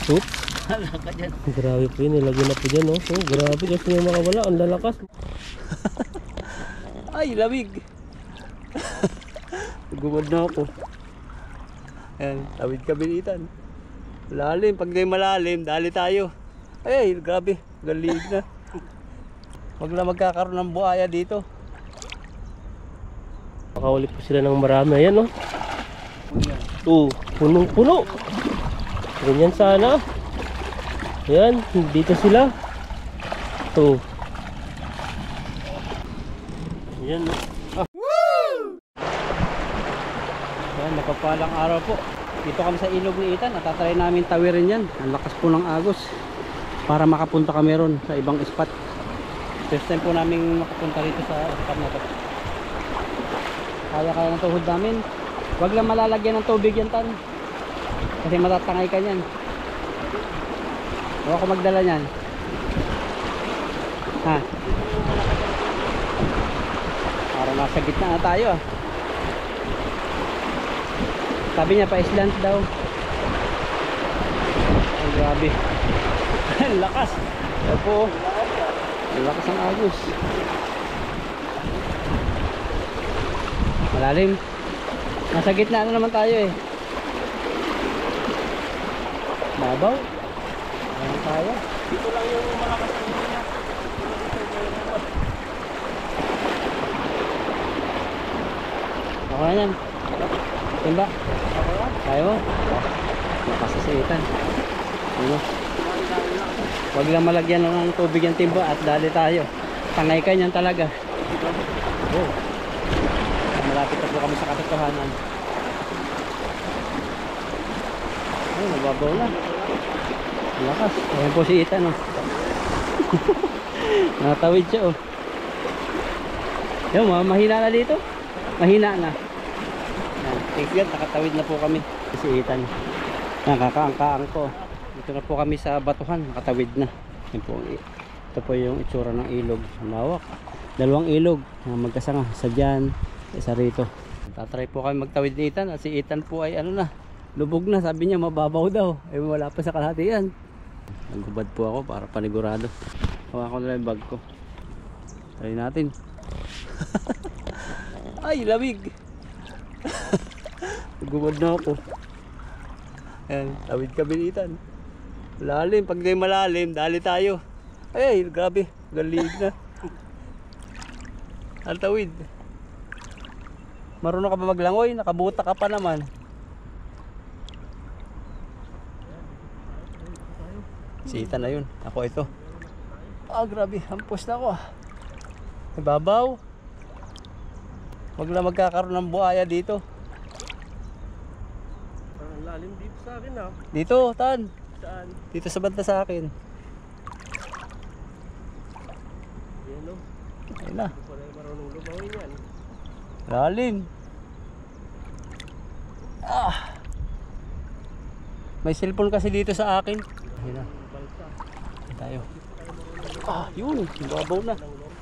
Oops. Wala ka dyan. Grabe po yun, nilagyan na po dyan, oh. Oh, grabe, kasi yung makawala, ang lalakas. Ay, lamig. Gumad na ako. Ayan, tawid kabinitan. Lalim, pag di malalim, dali tayo. Ay, grabe, galig na. Wag na magkakaroon ng buhaya dito. Makahuli po sila ng marami, ayan, oh. Punong-puno. Ganyan sana. Ayan, dito sila. Ayan, oh. Ayan, napapalang araw po. Dito kami sa ilog ni Ethan. Natatry namin tawirin yan. Ang lakas po ng agos. Para makapunta kami ron sa ibang spot. First time po namin makapunta rito sa spot na to. Kaya ng tuhod namin. Huwag lang malalagyan ng tubig yan, Tan. Kasi matatangay ka niyan. Huwag ako magdala niyan. Ha? Parang nasa gitna na tayo, ah. Sabi niya pa island daw. Ay, grabe. Ang lakas. Ayan po. Ang lakas ng agos. Malalim. Nasa gitna na naman tayo, eh. Babaw. Ayan tayo. Dito lang yung malakas ng niya. Ako na yan. Timba. Kaya mo? Nakasasitan. Ano? Huwag lang malagyan ng tubig yung timba at dali tayo. Tangay ka niyan talaga. Oh. Malapit na po kami sa katotohanan. Ay, nababaw na. Lakas. Ayan po si Ethan, oh. Natawid siya, oh. Yung mahina na dito. Mahina na. Tignan, nakatawid na po kami. Si Ethan. Nakakaangkaang ko. Dito na po kami sa batuhan. Nakatawid na. Ito po yung itsura ng ilog. Malawak. Dalawang ilog na magkasama sa dyan, isa rito. Tatry po kami magtawid ni Ethan. At si Ethan po ay ano na, lubog na. Sabi niya mababaw daw. Ay wala pa sa kalahati yan. Naghubad po ako para panigurado. Hawa ko na lang yung bag ko. Try natin. Ay, lamig. Gumad na ako. Ayan, tawid kabinitan. Lalim, pag di malalim, dali tayo. Ay, grabe, galig na. Ang tawid. Marunong ka ba maglangoy? Nakabuta ka pa naman. Si Ethan na yun, ako ito. Ah, grabe, hampos na ako. Ibabaw. Wag na magkakaroon ng buhaya dito. Ang lalim dito sa akin, ah. Dito, Tan. Saan? Dito sa banda sa akin. Yan, oh. Ayun na. Hindi pala marunong lumawin yan. Lalim. Ah. May cellphone kasi dito sa akin. Ayun na. Balsa. Ayun tayo. Ah, yun. Babaw na.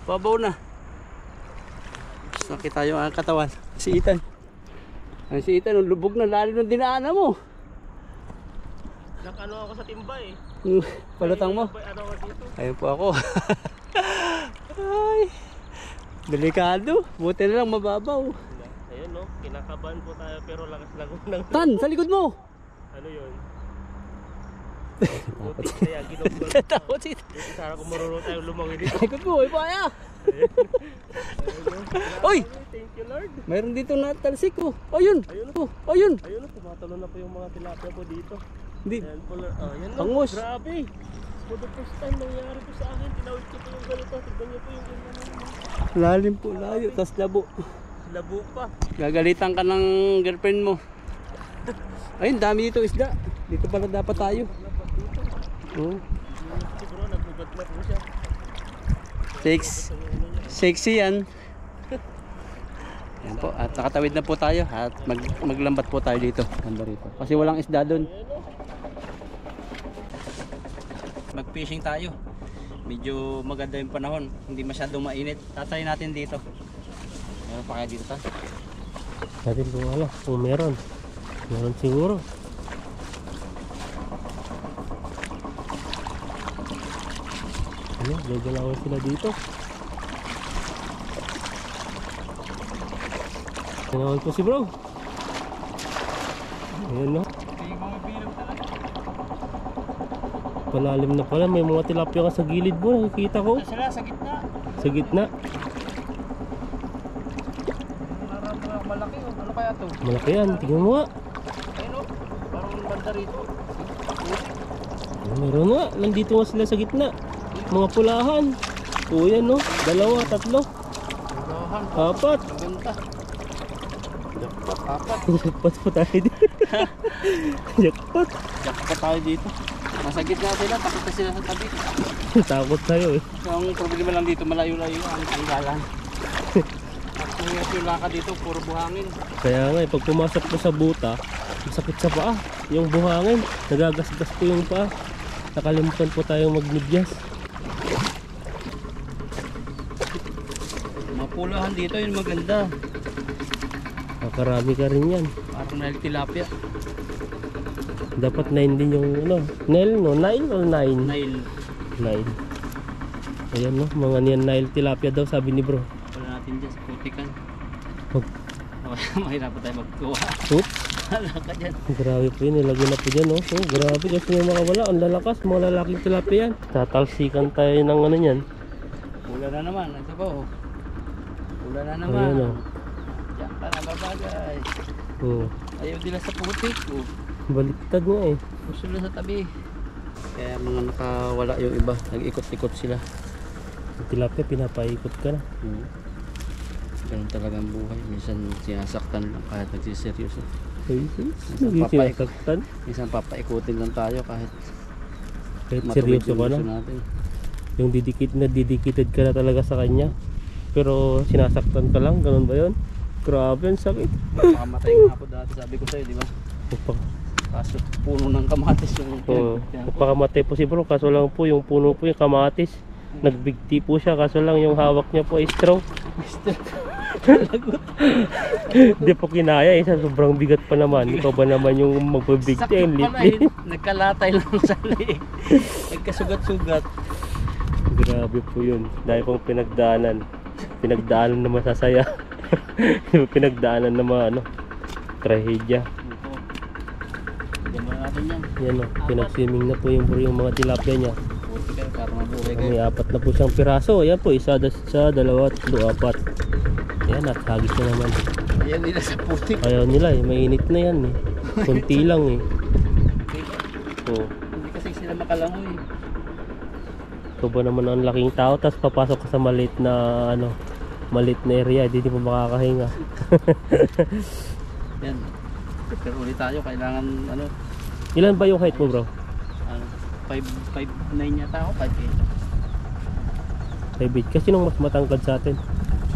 Babaw na. Nakita yung katawan. Si Ethan. Ay, si Ethan, lubog na lalim ng dinaanan mo. Nakano ako sa timba, eh. Palutang mo. Ano ako dito? Ayun po ako. Ay. Delikado. Buti na lang mababaw. Ayun, no. Kinakabahan po tayo pero lakas lang ng... Tan, sa likod mo. Ano yun? Takot. Kaya ginugol. Takot si Sana kung marunong tayo lumawin dito. likod mo. Ay, paya. Oy! Thank you, Lord. Mayroon dito na talsik, oh. Ayun. Ayun. Oh, ayun. Ayun, tumatalo na po yung mga tilapia po dito. Hindi. Ayan po, yan, no. Pangus. Grabe. For the first time nangyari po sa akin. Tinawid ko po yung ganito. Tignan niyo po yung ganyan. Lalim po, layo. Tas labo. Labo pa. Gagalitan ka ng girlfriend mo. Ayun, dami dito isda. Dito pala dapat tayo. Oh. Siguro nagugat na po siya. Sexy yan. Yan po, at nakatawid na po tayo at maglambat po tayo dito. Banda rito. Kasi walang isda doon. Mag-fishing tayo. Medyo maganda yung panahon. Hindi masyadong mainit. Tatry natin dito. Meron pa kaya dito ta? Natin kung ano, kung meron. Meron siguro. Ano, gagalawan sila dito. Ganawan po si bro. Ayan no. Palalim na pala, may mga tilapia ka sa gilid mo, nakikita ko. Sila sa gitna. Sa gitna. Malaki oh. Ano kaya to? Malaki yan, tingnan mo nga. Ayun oh. Parang banda rito. Meron nga, nandito nga sila sa gitna. Mga pulahan. O yan no, 2, 3, 4. Maganda. Jackpot, 4. Jackpot pa tayo dito. Jackpot. Jackpot tayo dito. Nasa gitna sila, takot na sila sa tabi. Takot tayo eh. So, ang problema lang dito, malayo-layo ang tanggalan. At kung yung lakad dito, puro buhangin. Kaya nga pag pumasok mo sa buta, masakit sa paa. Yung buhangin, nagagasgas po yung paa. Nakalimutan po tayong magmidyas. Mapulahan dito, yun maganda. Makarami ka rin yan. Parang nail tilapia. Dapat 9 din yung ano, nail no? Nail o 9? Nail. 9. Ayan no, mga niyan nail tilapia daw sabi ni bro. Wala natin dyan sa putikan. Oh. Mahirapan tayo magkuha. Oops. Wala ka dyan. Grabe po yun, nilagyan na po dyan no. Oh, grabe kasi may makawala, ang lalakas, mga lalaking tilapia yan. Tatalsikan tayo ng ano yan. Pula na naman, ito po. Pula na naman. Ayan o. Diyan ka na babagay. Oh. Ayaw nila sa putik. Oh. Baliktad nga eh. Gusto nila sa tabi. Kaya mga nakawala yung iba, nag-ikot-ikot sila. Yung tilapia, pinapaikot ka na. Ganun talagang buhay. Minsan sinasaktan lang kahit nagsiseryoso. Ay, Minsan papaikutin lang tayo kahit seryoso ka na. natin. Yung didikitted ka na talaga sa kanya. Pero sinasaktan ka lang, ganun ba yun? Grabe, ang sakit. Makamatay nga ako dati, sabi ko sa'yo, di ba? Kaso puno ng kamatis yung Pakamatay po si bro, kaso lang po yung puno po yung kamatis. Nagbigti po siya, kaso lang yung hawak niya po ay straw. Hindi po kinaya eh, sobrang bigat pa naman. Ikaw ba naman yung magbibigti? Sakit pala eh, nagkalatay lang sa liig. Nagkasugat-sugat. Grabe po yun, dahil pong pinagdaanan na masasaya. Pinagdaanan na mga ano, trahedya. Ganda natin yan. Yan o, pinag-swimming na po yung mga tilapia niya. Puti kayo para mabuhay kayo. May 4 na po siyang piraso. Ayan po, 1, 2, 3, 4. Ayan, at hagis na naman. Ayaw nila sa putik. Ayaw nila eh, mainit na yan eh. Kunti lang eh. Oh. Hindi kasi sila makalangoy. Ito ba naman ang laking tao, tapos papasok ka sa maliit na ano, maliit na area, hindi mo makakahinga. Yan. Pero ulit tayo, kailangan ano. Ilan ba yung height mo bro? 5'9" yata ako, 5'8". 5'8". Kasi nung mas matangkad sa atin.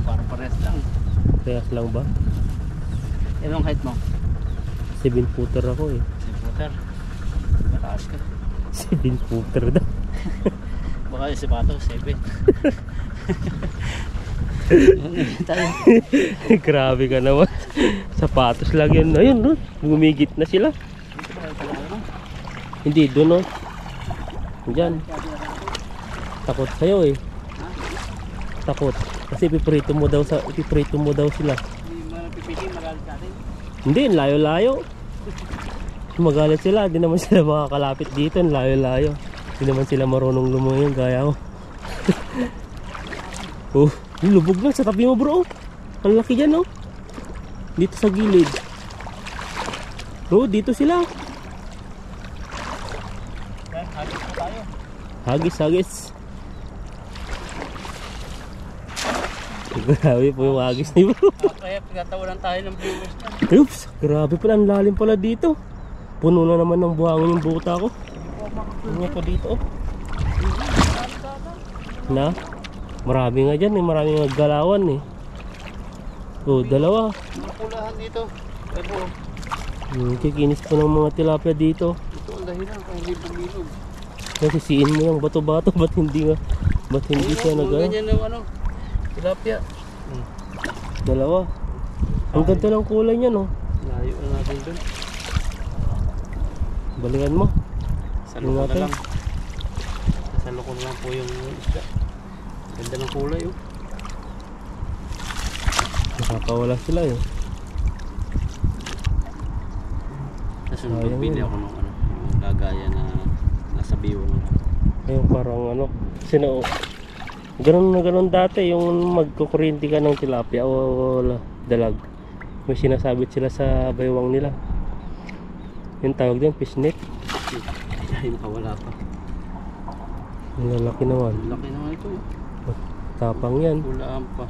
Parang pares lang. Kayas lang ba? Anong height mo? 7-footer ako eh. 7 footer. Mataas ka. 7-footer daw. Baka yung sipato, 7. Grabe ka naman. Sapatos lang yun. Ayun no, gumigit na sila. Hindi, doon no. Diyan. Takot sa'yo eh. Takot. Kasi piprito mo daw sila. Hindi mo napipitin, magalit natin. Hindi, layo-layo. Magalit sila, hindi naman sila makakalapit dito. Layo-layo. Hindi naman sila marunong lumungon gaya ko. Oh, lubog lang sa tabi mo bro. Ang laki dyan oh. Dito sa gilid. Bro, dito sila. Hagis po tayo. Hagis. Grabe po yung hagis ni bro. Kaya pinatawanan tayo ng viewers na. Oops, grabe pala, ang lalim pala dito. Puno na naman ng buhangin yung buta ko. Ano po dito oh. Na? Marami nga dyan eh, maraming naggalawan eh. Oh, 2. Mapulahan dito. Kikinis po ng mga tilapia dito. Ito ang dahilan kung libog-libog. Kasi siin mo yung bato-bato, ba't hindi siya Ganyan ng ano, tilapia. 2. Ang ganda ng kulay niya no. Layo na natin dun. Balikan mo. Sa lupa na lang. Kasi Nasa loob lang po yung isda. Ganda ng kulay oh. Nakakawala sila eh. Nasunod Sayang magbili yun. ako ng ano, yung gagaya na nasa biwang. Ayun parang ano, sino, ganun na ganun dati yung magkukurinti ka ng tilapia o dalag. May sinasabit sila sa baywang nila. Yung tawag din, fishnet. Ay, nakawala pa. Ang lalaki naman. Laki naman ito. Tapang yan. Hulaan pa.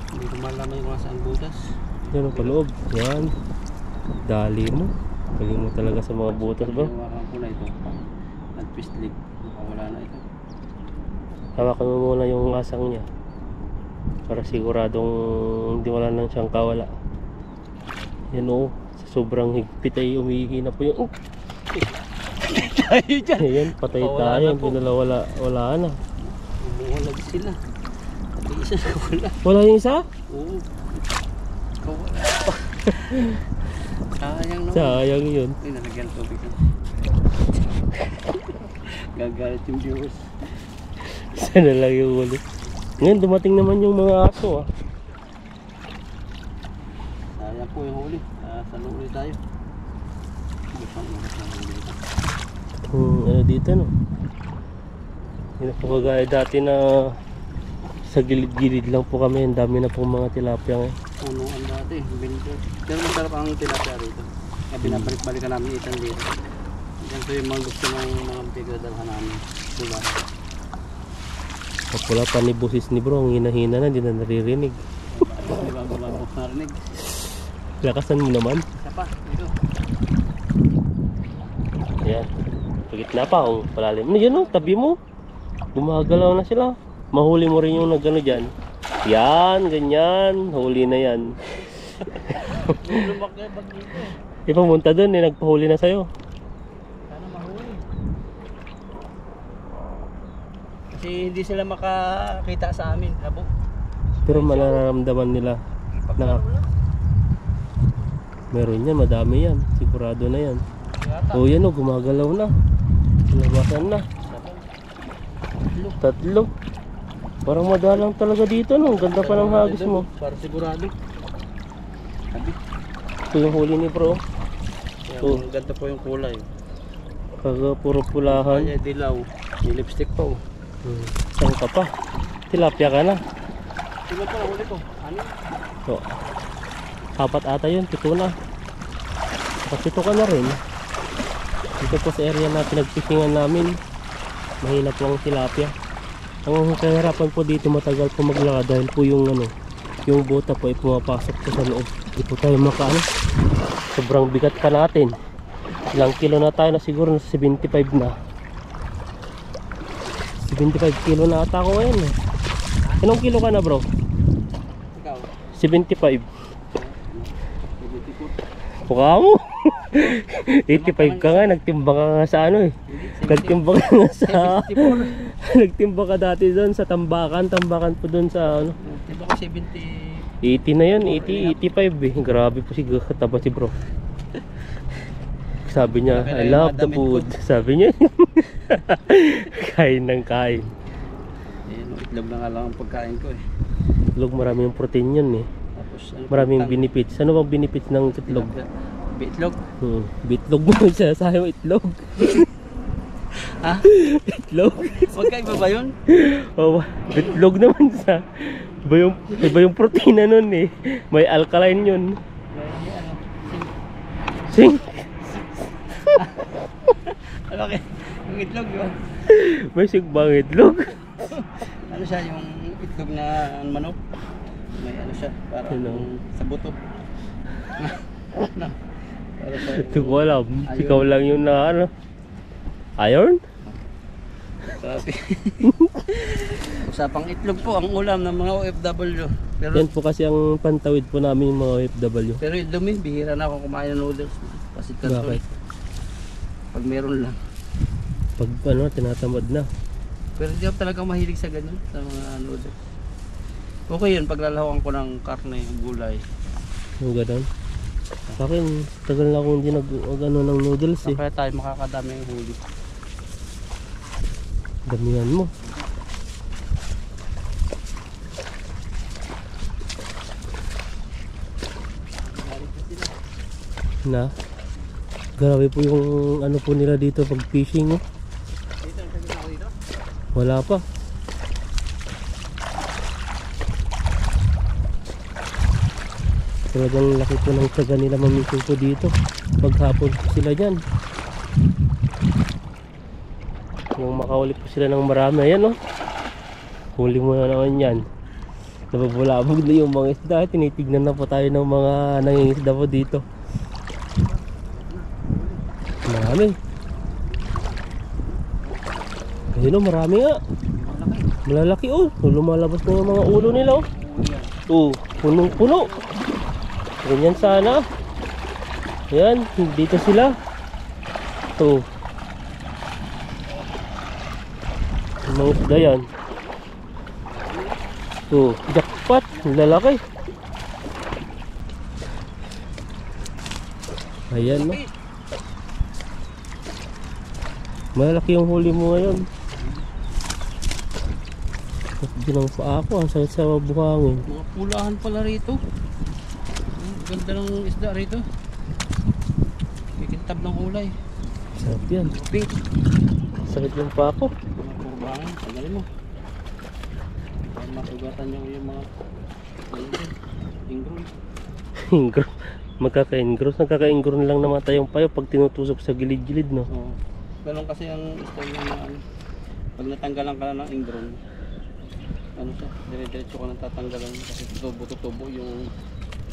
Hindi ko malaman yung mga saan butas. Yan ang paloob. Yan. Dali mo. Galing mo talaga sa mga butas bro. Hinawakan ko na ito. At twist leg. Nakawala na ito. Hawakan mo muna yung asang niya. Para siguradong hindi wala nang siyang kawala. Yan o. Sa sobrang higpit ay umihi na po yung... Tayo dyan. Ayan, patay Wala tayo. na Hindi po. na wala na. Umuulag sila. Pati isa nakawala. Wala yung isa? Oo. Nakawala pa. Sayang naman. Sayang yun. Ay, nalagyan tubig na. Gagalit yung viewers. Isa na lang yung huli. Ngayon dumating naman yung mga aso ah. Sayang po yung huli. Saan huli tayo? Bukang ulit na huli dito. Ano dito no? Hindi na po kagaya dati na sa gilid-gilid lang po kami. Ang dami na po mga tilapia ngayon. Punuan dati. Binto. Pero masarap ang tilapia rito. Kaya binabalik-balikan namin itan dito. Yan po yung mga gusto ng mga pigradalhan namin. Pula. Kapula pa ni busis ni bro. Ang hina-hina na. Hindi na naririnig. Di ba bago narinig? Lakasan mo naman. Isa pa. Ito. Ayan. Pagitna pa. Ang palalim. Ano yun o? Tabi mo. Gumagalaw na sila. Mahuli mo rin yung nagano dyan. Yan. Ganyan. Huli na yan. Lumaki bag dito. Ipamunta dun eh. Nagpahuli na sa'yo. Sana mahuli. Kasi hindi sila makakita sa amin. Labo. Pero mararamdaman nila na meron yan, madami yan, sigurado na yan. O yan o, gumagalaw na, labasan na. Tatlo. Parang madalang talaga dito no, ganda pa ng hagis mo. Para sigurado. Sabi. Ito yung huli ni bro. Oh. Ang ganda po yung kulay. Kaga puro pulahan. Kanya dilaw. May lipstick pa oh. Saan ka pa? Tilapia ka na. Tingnan po, huli ko. Ano? So, apat ata yun, 7 na. Tapos ito ka na rin. Dito po sa area na pinagpisingan namin, mahina po ang tilapia. Ang kahirapan po dito, matagal po maglakad dahil po yung ano, yung bota po ay pumapasok po sa loob. Hindi po tayo makaano. Sobrang bigat pa natin. Ilang kilo na tayo na siguro, nasa 75 na. 75 kilo na ata ako ngayon eh. Anong kilo ka na bro? Ikaw? 75. 74. Mukha mo. 85 ka nga, nagtimbang ka nga sa ano eh. Nagtimbang ka nga sa... 74. Nagtimbang ka dati doon sa Tambakan po doon sa ano. Diba ko 70? 80 na yun, 80, 85 eh. Grabe po si kataba si bro. Sabi niya, I love the food. Sabi niya. Kain ng kain. Ayan, itlog na nga lang ang pagkain ko eh. Itlog, maraming protein yun eh. Tapos, ano, Maraming pagtang- benefits. Ano bang benefits ng itlog? Itlog? Bitlog mo siya sa itlog. Ha? Itlog. Magkaiba ba yun? Oh, bitlog naman sa iba yung protina nun eh. May alkaline yun. Ano? Sing. Ano kaya? Yung itlog yun? May sigbang itlog. Ano siya? Yung itlog na manok? May ano siya? Para Ano? sa buto. Ano? Para sa... Ito ko alam. Ikaw lang yung na ano. Iron? Sabi. Usapang itlog po ang ulam ng mga OFW. Pero Yan po kasi ang pantawid po namin yung mga OFW. pero yung dumi, bihira na ako kumain ng noodles. Kasi kanton. Bakit? Pag meron lang. Pag ano, tinatamad na. Pero hindi ako talagang mahilig sa ganun, sa mga noodles. Okay yun, paglalahawan ko ng karne, gulay. Yung ganun. Sa akin, tagal na akong hindi nag ano ng noodles eh. Kaya tayo makakadami ng huli. Damihan mo. Na. Grabe po yung ano po nila dito pag fishing, oh. Wala pa. Talagang laki po ng tiyaga nila mamising po dito. Paghapon po sila dyan. Yung makahuli po sila ng marami. Ayan, oh. Huli mo na naman yan. Nababulabog na yung mga isda. Tinitignan na po tayo ng mga nangingisda po dito. Marami. Ayun, oh, marami nga. Malalaki, oh. Lumalabas na yung mga ulo nila, oh. Oh, punong-puno. Ganyan sana. Ayan, dito sila. Ito. Mga isda yan. Ito, jackpot. Lalaki. Ayan, no. Malaki yung huli mo ngayon. Hindi lang pa ako. Ang sakit sa buhangin. Mga pulahan pala rito. Ganda ng isda rito. Kikintab ng kulay. Sarap yan. Pink. Sakit yung pa ako. Mga kurbahan. Tagalin mo. Para masugatan yung mga ingron. Ingro. Magkaka-ingros. Nagkaka-ingron lang naman tayong payo pag tinutusok sa gilid-gilid, no? Oo. Ganun kasi ang style ng mga ano. Pag natanggalan ka na ng ingron, ano siya, dire-diretso ka nang tatanggalan kasi tutubo yung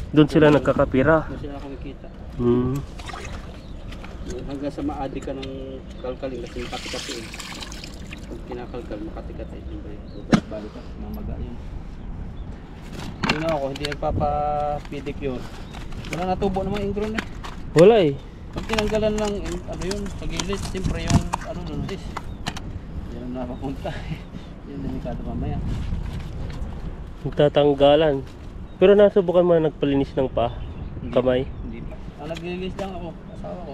Doon sila nagkakapira. doon sila kumikita. Hmm. Hanggang sa maadi ka ng kalkaling kasi makati-kati eh. Pag kinakalkal, makati-kati. Siyempre, balik ka, mamaga yun. Yun ako, hindi nagpapa-pedicure. Wala natubo naman ingron eh. Wala eh. Pag tinanggalan lang, ano yun, sa gilid, siyempre yung, ano nun, sis. Yan ang napapunta. Yan, delikado mamaya. Tatanggalan. Pero nasubukan mo na nagpalinis ng pa? Kamay? Hindi pa. Ang naglilis lang ako, asawa ko.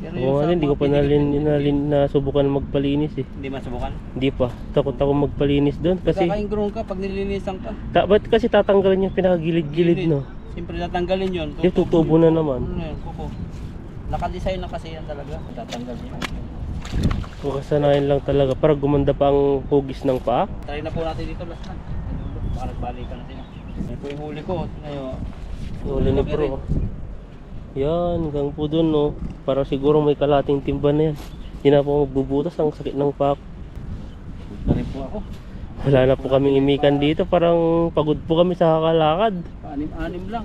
Pero Oo nga, hindi ko pa nasubukan magpalinis eh. Hindi masubukan? Hindi pa. Takot ako magpalinis doon kasi Kakaingron ka pag nililinisan ka. ba't kasi tatanggalin yung pinakagilid-gilid, no? Siyempre tatanggalin yun. Yung tutubo na naman. Ano yun, kuko. Nakadesign na kasi yan talaga. Tatanggal niya. Kasanayan lang talaga para gumanda pa ang hugis ng paa. Try na po natin dito last time. Baka nagbalikan natin. Yan po yung huli ko. Ngayon, Huli ni bro. Yan, hanggang po dun, no? Para siguro may kalating timba na yan. Hindi na po magbubutas, ang sakit ng paa. punta rin po ako. Wala na po kaming imikan dito, parang pagod po kami sa kakalakad. Anim lang.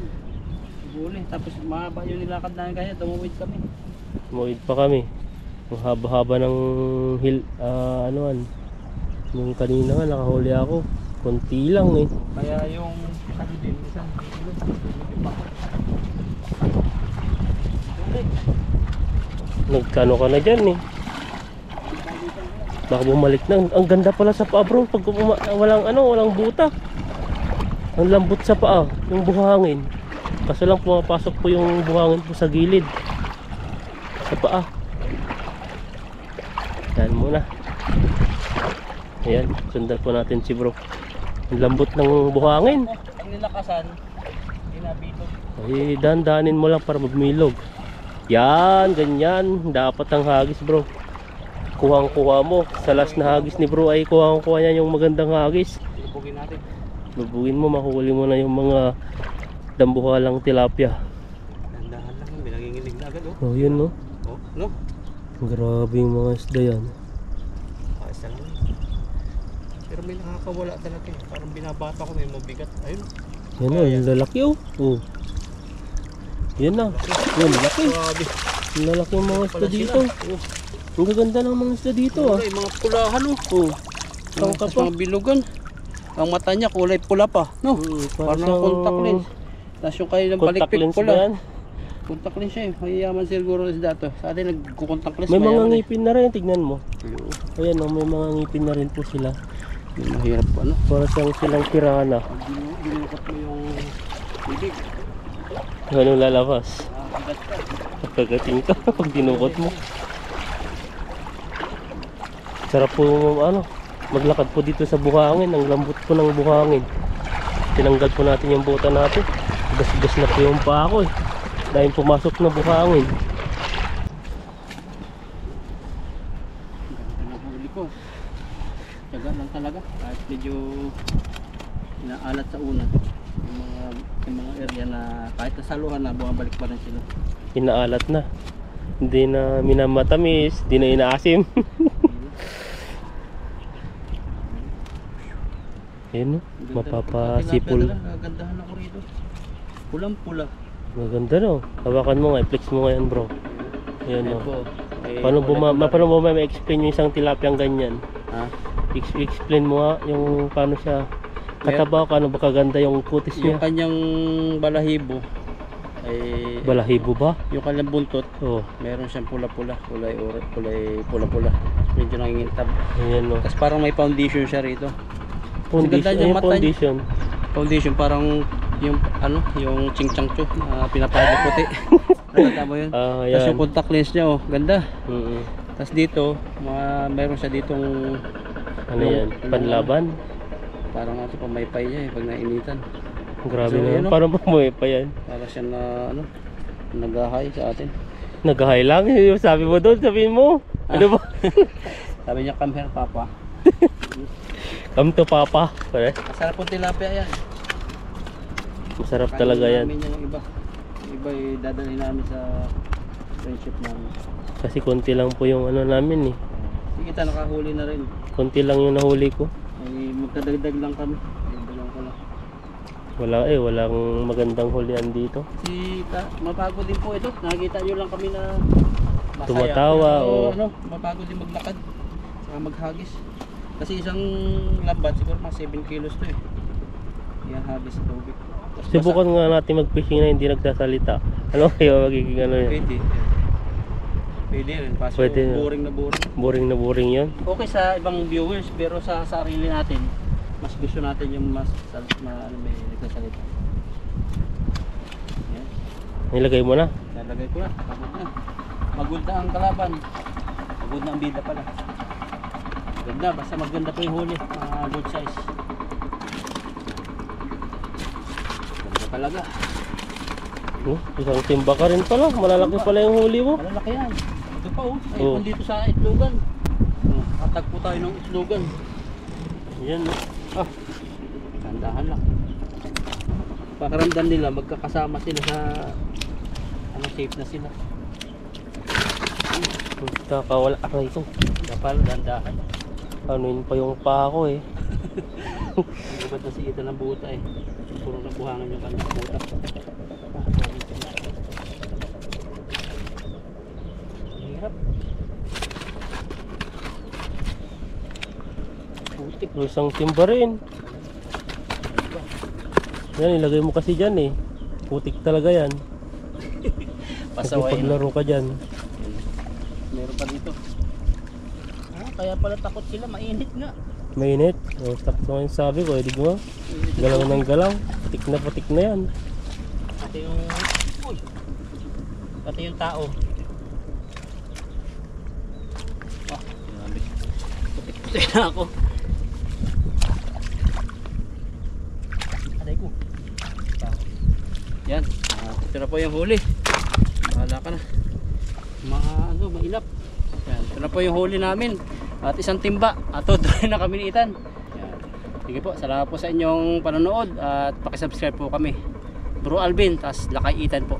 Huli. Tapos mahaba yung nilakad namin kaya tumuwid kami. Muid pa kami. Ang haba-haba ng hill, anuan. Yung kanina nga nakahuli ako. Konti lang eh. Kaya yung ano din, isang Nagkano ka na dyan eh. Baka bumalik na. Ang ganda pala sa paa bro. Pag walang buta. Ang lambot sa paa. Yung buhangin. Kaso lang pumapasok po yung buhangin po sa gilid. Sa paa. Yan muna. Ayan. Sundan po natin si bro. Ang lambot ng buhangin. ang nilakasan, inabito. Ay, dandanin mo lang para magmilog. Yan, ganyan. Dapat ang hagis bro. Kuhang-kuha mo. Sa last na hagis ni bro ay kuhang-kuha niya yung magandang hagis. Ibugin natin. Lubugin mo, mahuli mo na yung mga dambuhalang tilapia. Dandahan lang, may nanginginig na agad oh. Oh, yun no. Oh, no? Grabe yung mga isda yan. Pakisa lang. Pero may nakakawala talaga eh. Parang binabata ko, may mabigat. Ayun. Yan o, yung lalaki oh. Oh. Yan na. Yan, laki. Grabe. Yung lalaki yung mga isda Pala dito. sila. Oh. Ang gaganda ng mga isda dito ah. Kulay, mga pulahan oh. Oh. Tapos mga bilugan. Ang mata niya kulay pula pa, no? Parang siyang contact lens. Tapos yung kanilang contact balikpik lens ba pula. yan? Contact lens siya eh. Mayayaman siguro is dato. Sa atin nagko-contact lens. May mga mayaman eh. ngipin na rin, tignan mo. Ayan oh, may mga ngipin na rin po sila. Yung mahirap pa, no? Para silang pirana. Dinukot mo yung bibig. Anong lalabas? Agad ka. Kagating ka pag dinukot mo. Sarap po maglakad po dito sa buhangin. Ang lambot po ng buhangin. Tinanggal po natin yung buta natin. Gas-gas na po yung paa ko dahil pumasok na buhangin. Ganda ng huli ko. Tiyaga lang talaga. Kahit medyo inaalat sa una. Yung mga area na kahit nasaluhan na, bumabalik pa rin sila. Inaalat na. Hindi na minamatamis, hindi na inaasim. Ayan, mapapasipol. Nagandahan ako rito. Pulang-pula. Maganda, no? Hawakan mo nga, i-flex mo nga yan, bro. Ayan, no? po. Paano mo ma-explain yung isang tilapiyang ganyan? Ha? Explain mo nga yung paano siya kataba, paano ba kaganda yung kutis Yung niya. kanyang balahibo ay Balahibo ba? yung kanyang buntot, Oo. meron siyang pula-pula, kulay pula-pula. Medyo nangingitab. Ayan, no? Tapos parang may foundation siya rito. Foundation, ganda niya, yung mata niya. foundation. Foundation parang yung yung ching-chang cho na pinapahid na puti. Nakita mo yun? Ah, Tapos ayan. yung contact lens niya, oh, ganda. Mm-mm. Tapos dito, meron siya ditong Ano yan? Panlaban? parang ito pamaypay niya pag nainitan. Grabe So, na. yun, no? Parang pamuhay pa yan. Para siya na nag-hi sa atin. Nag-hi lang. Yung sabi mo doon, sabihin mo. Ano ba? Sabi niya, come here, papa. Come to papa. Pare. Masarap pong tilapia yan. Masarap Kain talaga yan. namin yung iba. Yung iba dadalhin namin sa friendship namin. Kasi konti lang po yung ano namin eh. Sige, kita nakahuli na rin. Konti lang yung nahuli ko. Ay, magkadagdag lang kami. Dagdagan ko lang. Walang magandang hulian dito. Mapagod din po ito. Nakikita nyo lang kami na masaya. Tumatawa, Pero, o- mapagod din maglakad. Saka maghagis. Kasi isang lambat siguro mga 7 kilos to eh. Yan hagis sa tubig. Tapos Subukan nga natin mag-fishing na hindi nagsasalita. Ano kaya magiging ano yan? pwede. Pwede rin. Kaso Pwede na. boring na boring. Boring na boring yun. Okay sa ibang viewers, pero sa sarili natin, mas gusto natin yung mas may nagsasalita. Yan. Nilagay mo na. Nalagay ko na. Pagod na. Magod na ang kalaban. Pagod na ang bida pala. Ganda. Basta maganda po yung huli. Mga good size. Ganda talaga. Isang timba ka rin pala. Malalaki pala yung huli mo. Malalaki yan. Ito pa oh. Ay, Oh. dito sa itlogan. Katagpo tayo ng itlogan. Yan, no? Ah, tandahan lang. Pakiramdam nila magkakasama sila sa safe na sila. Kakawala ka ito. Kapal, dandahan. Ano yun pa yung paa ko eh. Ang gabat na siita ng buta eh. Puro nabuhangan yung kanyang buta. Hirap. Putik. Isang timba rin. Yan, ilagay mo kasi dyan eh. Putik talaga yan. Pasaway na. Paglaro ka dyan. Meron pa dito. Kaya pala takot sila, mainit nga. Mainit. O, sakto nga yung sabi ko. Hindi mo. Galaw ng galaw. Putik na yan. Pati yung uy. Pati yung tao. Ah, grabe. Putik na ako. Aday ko. Yan. Ito na po yung huli. Bahala ka na. Mailap. Yan. Ito na po yung huli namin. At isang timba. At tutuloy na kami ni Ethan. Yan. Sige po. Salamat po sa inyong panonood. At pakisubscribe po kami. Bro Alvin. Tas Lakay Ethan po.